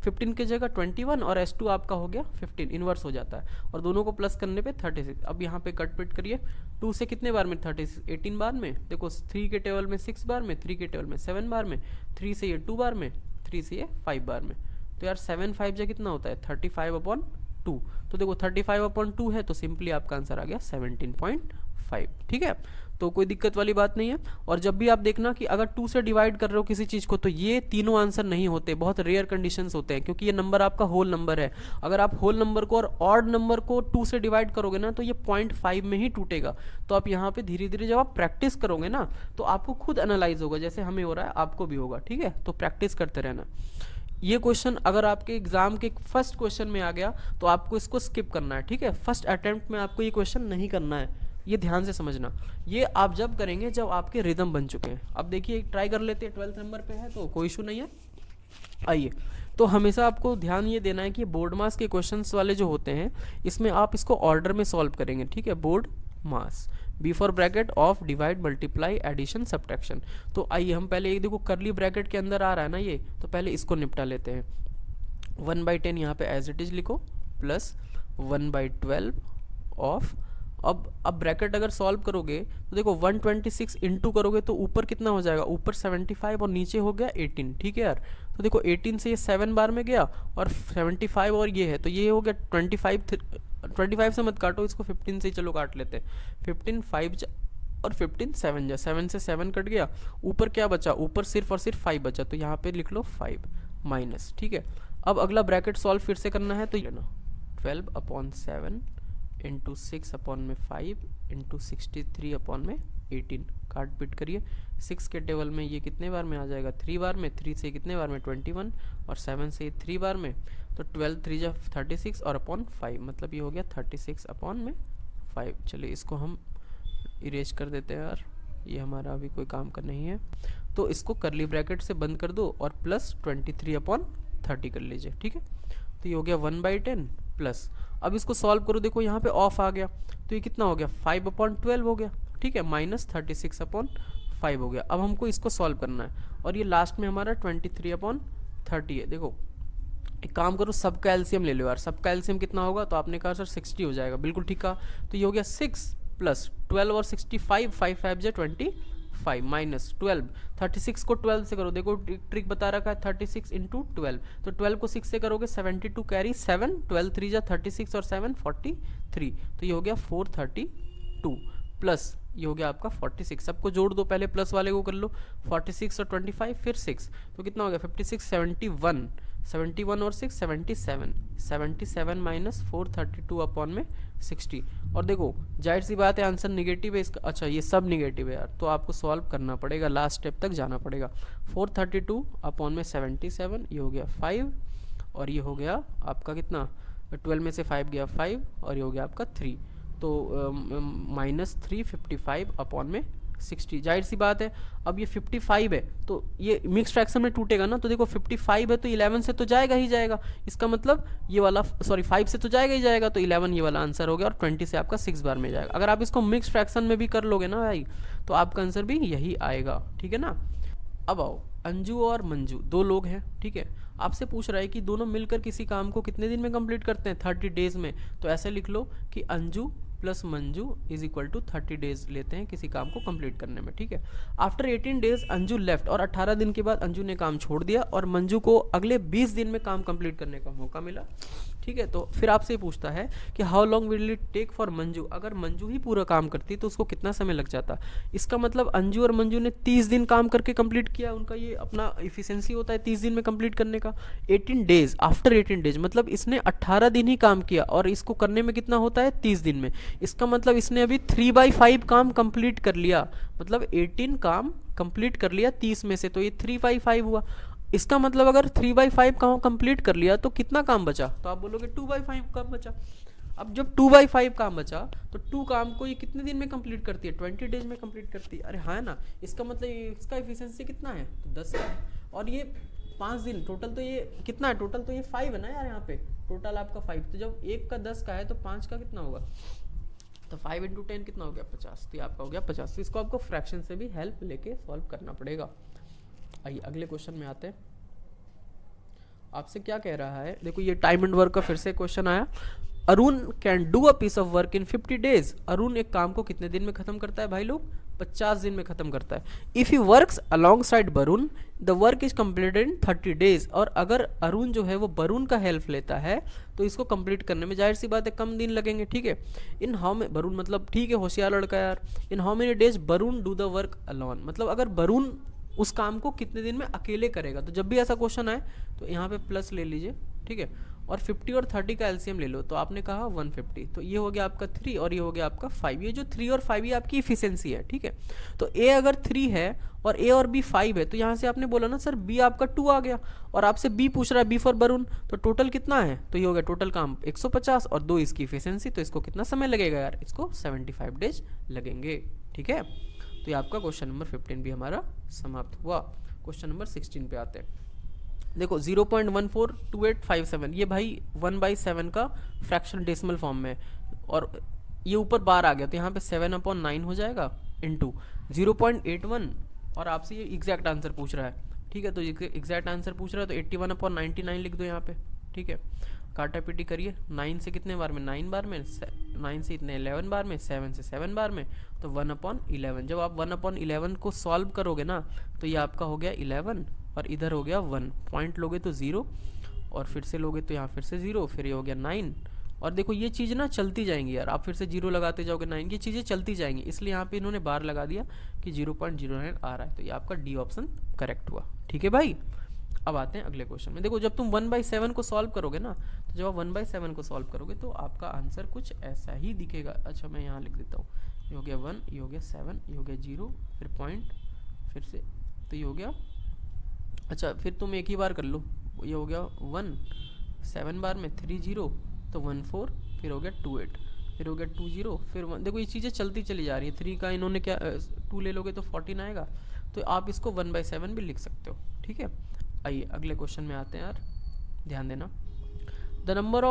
15 की जगह 21 और S2 आपका हो गया 15, इन्वर्स हो जाता है, और दोनों को प्लस करने पे 36। अब यहाँ पे कट पिट करिए, 2 से कितने बार में 36, 18 बार में, देखो 3 के टेबल में 6 बार में, 3 के टेबल में 7 बार में, 3 से ये 2 बार में, 3 से ये 5 बार में, तो यार 7 5 जा कितना होता है 35/2। तो देखो 35/2 है, तो सिंपली आपका आंसर आ गया 17.5, ठीक है। तो कोई दिक्कत वाली बात नहीं है। और जब भी आप देखना कि अगर 2 से डिवाइड कर रहे हो किसी चीज़ को, तो ये तीनों आंसर नहीं होते, बहुत रेयर कंडीशंस होते हैं, क्योंकि ये नंबर आपका होल नंबर है। अगर आप होल नंबर को और ऑड नंबर को 2 से डिवाइड करोगे ना, तो ये 0.5 में ही टूटेगा। तो आप यहाँ पे धीरे धीरे जब आप प्रैक्टिस करोगे ना, तो आपको खुद एनालाइज होगा, जैसे हमें हो रहा है आपको भी होगा, ठीक है। तो प्रैक्टिस करते रहना। ये क्वेश्चन अगर आपके एग्जाम के फर्स्ट क्वेश्चन में आ गया तो आपको इसको स्किप करना है, ठीक है। फर्स्ट अटेम्प्ट में आपको ये क्वेश्चन नहीं करना है, ये ध्यान से समझना। ये आप जब करेंगे जब आपके रिदम बन चुके हैं। अब देखिए ट्राई कर लेते हैं, 12th नंबर पे है तो कोई इशू नहीं है। आइए, तो हमेशा आपको ध्यान ये देना है कि बोर्ड मास के क्वेश्चंस वाले जो होते हैं, इसमें आप इसको ऑर्डर में सॉल्व करेंगे, ठीक है। BODMAS before bracket of divide multiply addition subtraction. तो आइए हम पहले एक देखो करली ब्रैकेट के अंदर आ रहा है ना ये, तो पहले इसको निपटा लेते हैं। 1/10 यहाँ पे एज इट इज लिखो, प्लस 1/12 ऑफ, अब ब्रैकेट अगर सॉल्व करोगे तो देखो 126 इंटू करोगे तो ऊपर कितना हो जाएगा, ऊपर 75 और नीचे हो गया 18, ठीक है यार। तो देखो 18 से ये 7 बार में गया, और 75 और ये है तो ये हो गया 25 से मत काटो इसको, 15 से ही चलो काट लेते हैं। 15 5 और 15 7 जा, 7 से 7 कट गया, ऊपर क्या बचा, ऊपर सिर्फ और सिर्फ 5 बचा, तो यहाँ पे लिख लो 5 माइनस, ठीक है। अब अगला ब्रैकेट सॉल्व फिर से करना है, तो ये ना 12/7 इंटू 6/5 इंटू 63/18, काट पिट करिए। 6 के टेबल में ये कितने बार में आ जाएगा, 3 बार में, 3 से कितने बार में 21, और 7 से 3 बार में, तो 12 3 जा 36 और अपॉन 5, मतलब ये हो गया 36/5। चलिए इसको हम इरेज कर देते हैं यार, ये हमारा अभी कोई काम का नहीं है। तो इसको करली ब्रैकेट से बंद कर दो और प्लस 23/30 कर लीजिए, ठीक है। तो ये हो गया 1/10 प्लस, अब इसको सॉल्व करो, देखो यहाँ पे ऑफ आ गया, तो ये कितना हो गया 5/12 हो गया, ठीक है, माइनस 36/5 हो गया। अब हमको इसको सॉल्व करना है, और ये लास्ट में हमारा 23/30 है। देखो एक काम करो, सबका एलसीएम ले लो यार, सबका एलसीएम कितना होगा, तो आपने कहा सर 60 हो जाएगा, बिल्कुल ठीक कहा। तो ये हो गया 6 प्लस 12 और 65, 5 5 जा 25 माइनस 12, 36 को 12 से करो, देखो ट्रिक बता रखा है 36 इंटू 12, तो 12 को 6 से करोगे 72 कैरी 7, 12 3 जा 36 और 7 43, तो ये हो गया 432 प्लस ये हो गया आपका 46। सबको जोड़ दो, पहले प्लस वाले को कर लो, 46 और 25 फिर 6, तो कितना हो गया 56 71, 71 और 6 77, 77 माइनस 432/60। और देखो जाहिर सी बात है आंसर निगेटिव है इसका, अच्छा ये सब निगेटिव है यार, तो आपको सॉल्व करना पड़ेगा, लास्ट स्टेप तक जाना पड़ेगा। 432/77, ये हो गया 5, और ये हो गया आपका कितना, 12 में से 5 गया 5, और ये हो गया आपका 3, तो माइनस 355/60। जाहिर सी बात है, अब ये 55 है तो ये मिक्स फ्रैक्शन में टूटेगा ना, तो देखो 55 है तो 11 से तो जाएगा ही जाएगा, इसका मतलब ये वाला, सॉरी 5 से तो जाएगा ही जाएगा, तो 11 ये वाला आंसर हो गया, और 20 से आपका 6 बार में जाएगा। अगर आप इसको मिक्स फ्रैक्शन में भी कर लोगे ना भाई, तो आपका आंसर भी यही आएगा, ठीक है ना। अब आओ, अंजू और मंजू दो लोग हैं, ठीक है। आपसे पूछ रहा है कि दोनों मिलकर किसी काम को कितने दिन में कंप्लीट करते हैं, 30 डेज में। तो ऐसे लिख लो कि Anju plus Manju is equal to 30 days लेते हैं किसी काम को कंप्लीट करने में, ठीक है। आफ्टर 18 डेज अंजू लेफ्ट, और 18 दिन के बाद अंजू ने काम छोड़ दिया, और मंजू को अगले 20 दिन में काम कंप्लीट करने का मौका मिला, ठीक है। तो फिर आपसे पूछता है कि how long will it take for Manju, अगर मंजू ही पूरा काम करती तो उसको कितना समय लग जाता। इसका मतलब अंजू और मंजू ने 30 दिन काम करके कंप्लीट किया, उनका ये अपना इफिशिएंसी होता है 30 दिन में कंप्लीट करने का। 18 डेज, आफ्टर 18 डेज मतलब इसने 18 दिन ही काम किया, और इसको करने में कितना होता है 30 दिन में। इसका मतलब इसने अभी 3/5 काम कंप्लीट कर लिया, मतलब 18 काम कंप्लीट कर लिया 30 में से, तो ये 3/5 हुआ। इसका मतलब अगर 3/5 काम कंप्लीट कर लिया तो कितना काम बचा, तो आप बोलोगे 2/5 काम बचा। अब जब 2/5 काम बचा तो 2 काम को ये कितने दिन में कंप्लीट करती है, 20 डेज में कंप्लीट करती है। अरे हाँ ना, इसका मतलब इसका एफिशिएंसी कितना है, तो 10 है। और ये 5 दिन टोटल, तो ये कितना है टोटल, तो ये 5 है ना यार, यहाँ पे टोटल आपका 5। तो जब एक का 10 का है तो 5 का कितना होगा, तो 5 × 10 कितना हो गया, 50। तो ये आपका हो गया 50। तो इसको आपको फ्रैक्शन से भी हेल्प लेके सॉल्व करना पड़ेगा। आइए अगले क्वेश्चन में आते हैं। आपसे क्या कह रहा है, देखो ये टाइम एंड वर्क का फिर से क्वेश्चन आया। Arun can do a piece of work in 50 days. Arun एक काम को कितने दिन में खत्म करता है भाई लोग, 50 दिन में खत्म करता है। If he works along side Varun the work is completed in 30 days. और अगर अरुण जो है वो वरुण का हेल्प लेता है तो इसको कंप्लीट करने में जाहिर सी बात है कम दिन लगेंगे, ठीक है। इन हाउ में वरुण मतलब ठीक है होशियार लड़का यार। In how many days Varun do the work alone, मतलब अगर वरुण उस काम को कितने दिन में अकेले करेगा। तो जब भी ऐसा क्वेश्चन आए तो यहाँ पे प्लस ले लीजिए, ठीक है। और 50 और 30 का एलसीएम ले लो, तो आपने कहा 150, तो ये हो गया आपका 3 और ये हो गया आपका 5। ये जो 3 और 5 ये आपकी इफिशिएंसी है, ठीक है। तो ए अगर 3 है और ए और बी 5 है, तो यहाँ से आपने बोला ना सर बी आपका 2 आ गया, और आपसे बी पूछ रहा है बी फॉर वरुण, तो टोटल कितना है, तो ये हो गया टोटल काम 150 और 2 इसकी इफिशिएंसी, तो इसको कितना समय लगेगा यार, इसको 75 डेज लगेंगे, ठीक है। तो ये आपका क्वेश्चन नंबर 15 भी हमारा समाप्त हुआ। क्वेश्चन नंबर 16 पे आते हैं। देखो 0.142857 ये भाई 1/7 का फ्रैक्शन डेसिमल फॉर्म में, और ये ऊपर बार आ गया तो यहाँ पे 7/9 हो जाएगा इंटू 0.81, और आपसे ये एग्जैक्ट आंसर पूछ रहा है, ठीक है। तो एग्जैक्ट आंसर पूछ रहा है तो 81/99 लिख दो यहाँ पे, ठीक है। काटा पीटी करिए, 9 से कितने बार में, 9 बार में, 9 से इतने 11 बार में, 7 से 7 बार में, तो 1/11। जब आप 1/11 को सॉल्व करोगे ना तो ये आपका हो गया 11 और इधर हो गया 1, पॉइंट लोगे तो 0 और फिर से लोगे तो यहाँ फिर से 0, फिर ये हो गया 9। और देखो ये चीज़ ना चलती जाएंगी यार, आप फिर से 0 लगाते जाओगे 9, ये चीज़ें चलती जाएंगी, इसलिए यहाँ पे इन्होंने बार लगा दिया कि 0.09 आ रहा है। तो ये आपका डी ऑप्शन करेक्ट हुआ, ठीक है भाई। अब आते हैं अगले क्वेश्चन में। देखो जब तुम 1/7 को सॉल्व करोगे ना, तो जब आप 1/7 को सॉल्व करोगे तो आपका आंसर कुछ ऐसा ही दिखेगा। अच्छा मैं यहाँ लिख देता हूँ, ये हो गया 1, ये हो गया 7, ये हो गया 0, फिर पॉइंट, फिर से, तो ये हो गया, अच्छा फिर तुम एक ही बार कर लो, ये हो गया 1, 7 बार में 3 0, तो 1 4, फिर हो गया 2 8, फिर हो गया 2 0, फिर 1। देखो ये चीज़ें चलती चली जा रही है। 3 का इन्होंने क्या 2 ले लोगे तो 14 आएगा, तो आप इसको 1/7 भी लिख सकते हो, ठीक है। आइए अगले क्वेश्चन में आते हैं यार, ध्यान देना। The number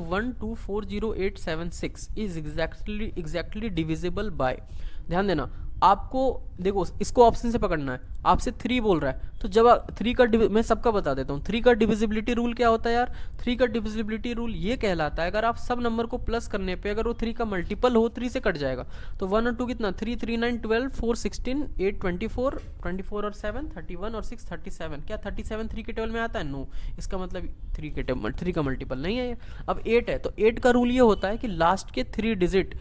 1240876 is exactly divisible by, ध्यान देना। आपको देखो इसको ऑप्शन से पकड़ना है, आपसे 3 बोल रहा है, तो जब 3 का मैं सबका बता देता हूँ। 3 का डिविजिबिलिटी रूल क्या होता है यार, 3 का डिविजिबिलिटी रूल ये कहलाता है अगर आप सब नंबर को प्लस करने पे अगर वो 3 का मल्टीपल हो 3 से कट जाएगा। तो 1 और 2 कितना, 3 3 9 12 4 16 8 24 24 और 7 31 और 6 37। क्या 37 3 के टेबल में आता है, नो, इसका मतलब 3 के टेबल 3 का मल्टीपल नहीं है। अब 8 है तो 8 का रूल ये होता है कि लास्ट के 3 डिजिट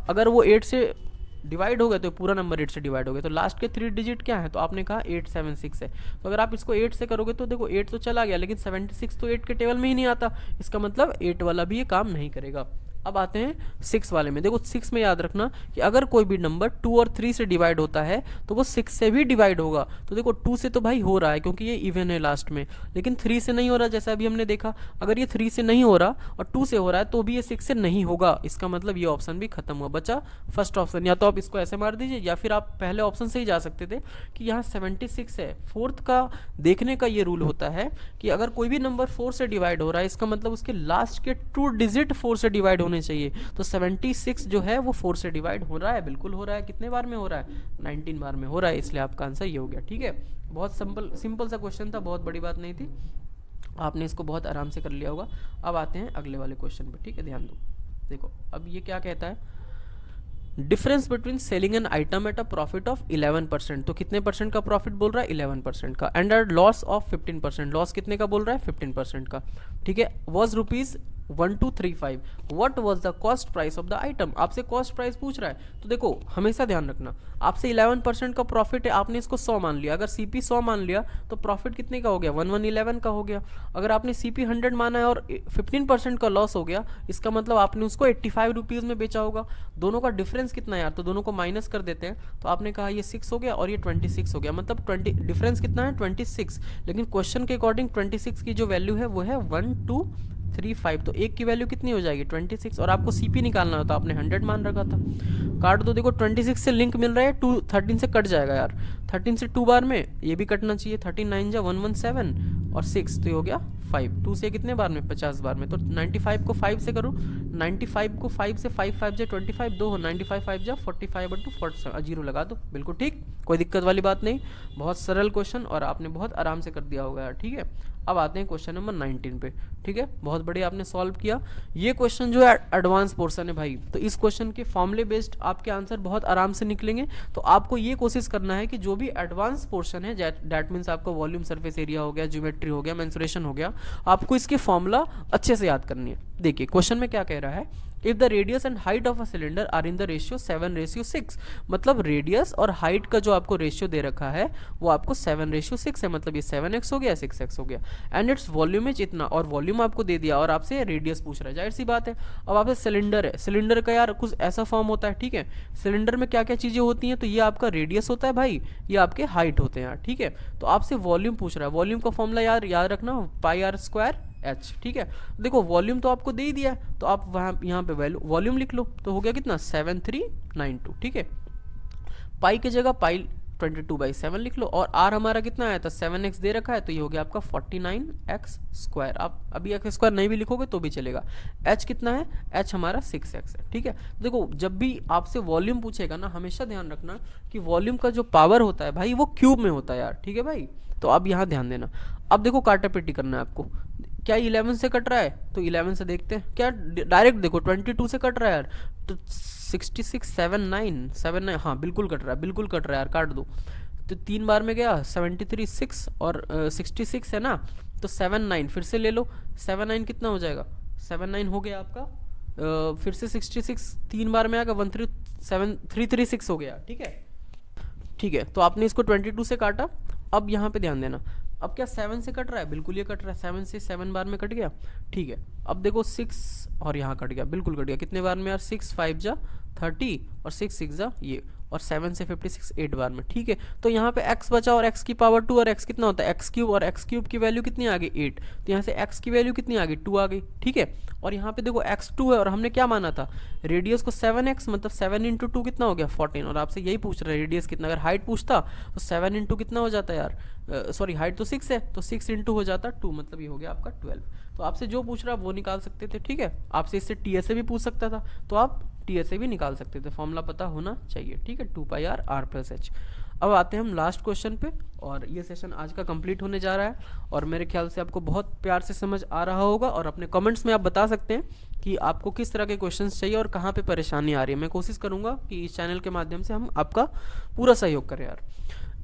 अगर वो 8 से डिवाइड हो गए तो पूरा नंबर 8 से डिवाइड हो गया, तो लास्ट के 3 डिजिट क्या है, तो आपने कहा 876 है। तो अगर आप इसको 8 से करोगे तो देखो 8 तो चला गया, लेकिन 76 तो 8 के टेबल में ही नहीं आता, इसका मतलब 8 वाला भी ये काम नहीं करेगा। अब आते हैं 6 वाले में। देखो 6 में याद रखना कि अगर कोई भी नंबर 2 और 3 से डिवाइड होता है तो वो 6 से भी डिवाइड होगा। तो देखो 2 से तो भाई हो रहा है क्योंकि ये इवन है लास्ट में, लेकिन 3 से नहीं हो रहा, जैसा अभी हमने देखा। अगर ये 3 से नहीं हो रहा और 2 से हो रहा है तो भी ये 6 से नहीं होगा, इसका मतलब ये ऑप्शन भी खत्म हुआ। बचा फर्स्ट ऑप्शन, या तो आप इसको ऐसे मार दीजिए या फिर आप पहले ऑप्शन से ही जा सकते थे कि यहाँ 76 है। फोर्थ का देखने का ये रूल होता है कि अगर कोई भी नंबर 4 से डिवाइड हो रहा है इसका मतलब उसके लास्ट के 2 डिजिट 4 से डिवाइड होने चाहिए। तो 76 जो है वो 4 से डिवाइड हो रहा है, बिल्कुल हो रहा है। कितने बार में हो रहा है, 19 बार में हो रहा है, इसलिए आपका आंसर ये हो गया, ठीक है। बहुत सिंपल सा क्वेश्चन था, बहुत बड़ी बात नहीं थी, आपने इसको बहुत आराम से कर लिया होगा। अब आते हैं अगले वाले क्वेश्चन पे, ठीक है, ध्यान दो। देखो अब ये क्या कहता है, difference between selling an item at a profit of 11%। तो कितने परसेंट का प्रॉफिट बोल रहा है, 11% का। And at loss of 15%, loss कितने का बोल रहा है, 15% का, ठीक है। Was 1235। What was the cost price of the item, आपसे कॉस्ट प्राइस पूछ रहा है। तो देखो हमेशा ध्यान रखना, आपसे 11% का प्रॉफिट है, आपने इसको 100 मान लिया, अगर सीपी 100 मान लिया तो प्रॉफिट कितने का हो गया, 1111 का हो गया। अगर आपने सीपी 100 माना है और 15% का लॉस हो गया, इसका मतलब आपने उसको 85 रुपीज़ में बेचा होगा। दोनों का डिफरेंस कितना है यार, तो दोनों को माइनस कर देते हैं। तो आपने कहा ये 6 हो गया और ये 26 हो गया, मतलब 20 डिफरेंस कितना है 26। लेकिन क्वेश्चन के अकॉर्डिंग 26 की जो वैल्यू है वो है 1235। तो एक की वैल्यू कितनी हो जाएगी 26, और आपको सीपी निकालना होता, आपने 100 मान रखा था। काट दो, देखो 26 से लिंक मिल रहा है, 2 13 से कट जाएगा यार, 13 से 2 बार में ये भी कटना चाहिए, 13 9 जा 117 और 6 तो ये हो गया 5। 2 से कितने बार में 50 बार में, तो 95 को 5 से करो, 95 को 5 से 5 5 जा 25, 2 95 5 जा 45 × 47, जीरो लगा दो, बिल्कुल ठीक, कोई दिक्कत वाली बात नहीं। बहुत सरल क्वेश्चन और आपने बहुत आराम से कर दिया होगा यार, ठीक है। अब आते हैं क्वेश्चन नंबर 19 पे, ठीक है, बहुत बढ़िया आपने सॉल्व किया। ये क्वेश्चन जो है एडवांस पोर्शन है भाई, तो इस क्वेश्चन के फॉर्मूले बेस्ड आपके आंसर बहुत आराम से निकलेंगे। तो आपको ये कोशिश करना है कि जो भी एडवांस पोर्शन है, दैट मीन्स आपको वॉल्यूम, सरफेस एरिया हो गया, ज्योमेट्री हो गया, मेंसुरेशन हो गया, आपको इसकी फॉर्मूला अच्छे से याद करनी है। देखिए क्वेश्चन में क्या कह रहा है, if the radius and height of a cylinder are in the ratio 7:6, मतलब रेडियस और हाइट का जो आपको रेशियो दे रखा है वो आपको 7:6 है, मतलब ये 7x हो गया, 6x हो गया, एंड इट्स वॉल्यूम इज इतना, और वॉल्यूम आपको दे दिया और आपसे रेडियस पूछ रहा है, जाहिर सी बात है। अब आपसे सिलेंडर है, सिलेंडर का यार कुछ ऐसा फॉर्म होता है, ठीक है, सिलेंडर में क्या क्या चीज़ें होती हैं, तो ये आपका रेडियस होता है भाई, ये आपके हाइट होते हैं यार, ठीक है। तो आपसे वॉल्यूम पूछ रहा है, वॉल्यूम का फॉर्मूला यार याद रखना, πr²h, ठीक है। देखो वॉल्यूम तो आपको दे ही दिया है, तो आप वहाँ यहाँ पे वॉल्यूम लिख लो, तो हो गया कितना 7392, ठीक है। पाई की जगह पाई 22/7 लिख लो, और आर हमारा कितना आया था 7x दे रखा है, तो ये हो गया आपका 49x²। आप अभी x² नहीं भी लिखोगे तो भी चलेगा। h कितना है, h हमारा 6x है, ठीक है। देखो जब भी आपसे वॉल्यूम पूछेगा ना, हमेशा ध्यान रखना कि वॉल्यूम का जो पावर होता है भाई वो क्यूब में होता है यार, ठीक है भाई। तो अब यहाँ ध्यान देना, अब देखो काटापेटी करना है आपको, क्या 11 से कट रहा है, तो 11 से देखते हैं, क्या डायरेक्ट देखो 22 से कट रहा है यार, तो 66 7 9, हाँ बिल्कुल कट रहा है, बिल्कुल कट रहा है यार, काट दो। तो 3 बार में गया 73 6 और 66 है ना, तो 7 9 फिर से ले लो, 7 9 कितना हो जाएगा, 7 9 हो गया आपका, फिर से 66 3 बार में आएगा 336 हो गया, ठीक है, ठीक है। तो आपने इसको 22 से काटा। अब यहाँ पे ध्यान देना, अब क्या 7 से कट रहा है, बिल्कुल ये कट रहा है, 7 से 7 बार में कट गया, ठीक है। अब देखो 6 और यहाँ कट गया, बिल्कुल कट गया, कितने बार में यार 6 5 जा 30 और 6 6 जा ये, और 7 से 56 8 बार में, ठीक है। तो यहाँ पे x बचा और x की पावर 2, और x कितना होता है x क्यूब, और x क्यूब की वैल्यू कितनी आ गई 8, तो यहाँ से x की वैल्यू कितनी आ गई 2 आ गई, ठीक है। और यहाँ पे देखो x 2 है और हमने क्या माना था, रेडियस को 7x, मतलब 7 × 2 कितना हो गया 14, और आपसे यही पूछ रहा है रेडियस कितना, अगर हाइट पूछता तो 7 × कितना हो जाता है यार, सॉरी हाइट तो 6 है, तो 6 × हो जाता 2, मतलब ये हो गया आपका 12। तो आपसे जो पूछ रहा है वो निकाल सकते थे, ठीक है। आपसे इससे TSA भी पूछ सकता था, तो आप TSA भी निकाल सकते थे, फॉर्मूला पता होना चाहिए, ठीक है, 2πr/h। अब आते हैं हम लास्ट क्वेश्चन पे, और ये सेशन आज का कंप्लीट होने जा रहा है, और मेरे ख्याल से आपको बहुत प्यार से समझ आ रहा होगा, और अपने कमेंट्स में आप बता सकते हैं कि आपको किस तरह के क्वेश्चंस चाहिए और कहाँ पे परेशानी आ रही है। मैं कोशिश करूँगा कि इस चैनल के माध्यम से हम आपका पूरा सहयोग करें यार।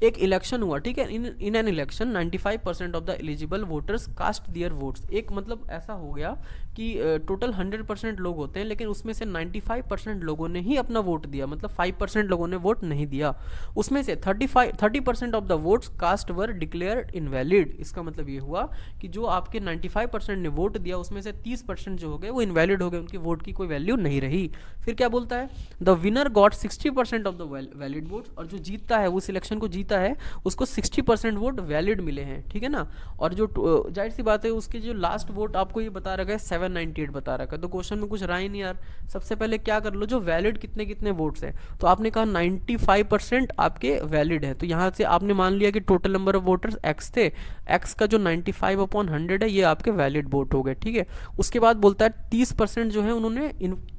एक इलेक्शन हुआ, ठीक है, in an election 95% of the eligible voters cast their votes. एक मतलब ऐसा हो गया कि टोटल 100% लोग होते हैं, लेकिन उसमें से 95% लोगों ने ही अपना वोट दिया, मतलब 5% लोगों ने वोट नहीं दिया। उसमें से 30% of the votes cast were declared invalid. इसका मतलब ये हुआ कि जो आपके 95% ने वोट दिया उसमें से 30% जो हो गए वो इनवैलिड हो गए, उनकी वोट की कोई वैल्यू नहीं रही। फिर क्या बोलता है, the winner got 60% of the valid votes, और जो जीतता है, उस इलेक्शन को जीता है, उसको 60% वोट वैलिड मिले हैं, ठीक है ना। और जो जाहिर सी बात है उसके जो लास्ट वोट आपको ये बता रखा है 798 बता रखा है, तो क्वेश्चन में कुछ रहा ही नहीं यार। सबसे पहले क्या कर लो, जो वैलिड कितने कितने वोट्स हैं, तो आपने कहा 95% आपके वैलिड है, तो यहाँ से आपने मान लिया कि total number of voters x थे, x का जो 95/100 है ये आपके वैलिड वोट हो गए, ठीक है। उसके बाद बोलता है 30% जो है उन्होंने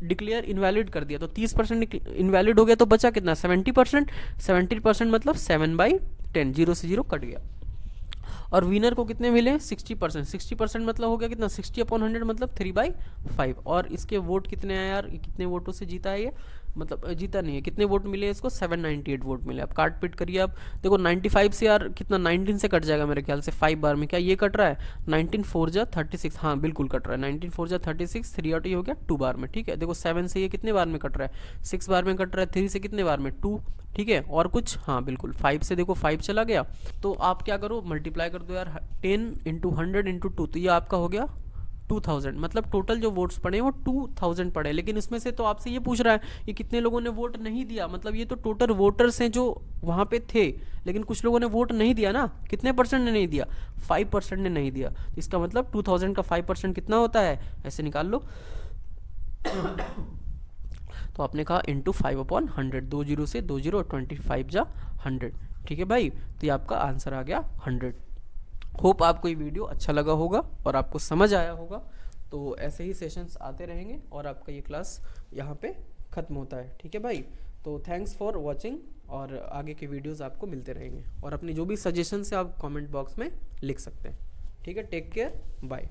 डिक्लेयर इनवैलिड कर दिया, तो 30% इनवैलिड हो गया, तो बचा कितना 70%, 70% मतलब 7/10, 0 से 0 कट गया। और विनर को कितने मिले 60%, 60% मतलब हो गया कितना 60/100 मतलब 3/5, और इसके वोट कितने हैं यार, कितने वोटों से जीता है ये मतलब जीता नहीं है। कितने वोट मिले इसको? 798 वोट मिले। अब काट पीट करिए आप, देखो 95 से यार कितना 19 से कट जाएगा मेरे ख्याल से 5 बार में। क्या ये कट रहा है? 19 4 जा 36, हाँ बिल्कुल कट रहा है। 19 4 जा 36, 3 आउट ये हो गया 2 बार में, ठीक है। देखो 7 से ये कितने बार में कट रहा है? 6 बार में कट रहा है। 3 से कितने बार में? 2, ठीक है। और कुछ? हाँ बिल्कुल 5 से देखो 5 चला गया। तो आप क्या करो, मल्टीप्लाई कर दो यार, 10 इंटू 100 इंटू 2, तो ये आपका हो गया 2000। मतलब टोटल जो वोट्स पड़े वो 2000 पड़े। लेकिन इसमें से तो आपसे ये पूछ रहा है कि कितने लोगों ने वोट नहीं दिया। मतलब ये तो टोटल वोटर्स हैं जो वहाँ पे थे, लेकिन कुछ लोगों ने वोट नहीं दिया ना। कितने परसेंट ने नहीं दिया? 5% ने नहीं दिया। तो इसका मतलब 2000 का 5% कितना होता है? ऐसे निकाल लो। तो आपने कहा इंटू 5/100, 2 जीरो से 2 जीरो, 25 जा 100, ठीक है भाई। तो ये आपका आंसर आ गया 100। होप आपको ये वीडियो अच्छा लगा होगा और आपको समझ आया होगा। तो ऐसे ही सेशंस आते रहेंगे और आपका ये क्लास यहाँ पे ख़त्म होता है, ठीक है भाई। तो थैंक्स फॉर वॉचिंग, और आगे के वीडियोस आपको मिलते रहेंगे। और अपनी जो भी सजेशंस है आप कमेंट बॉक्स में लिख सकते हैं, ठीक है। Take care, bye.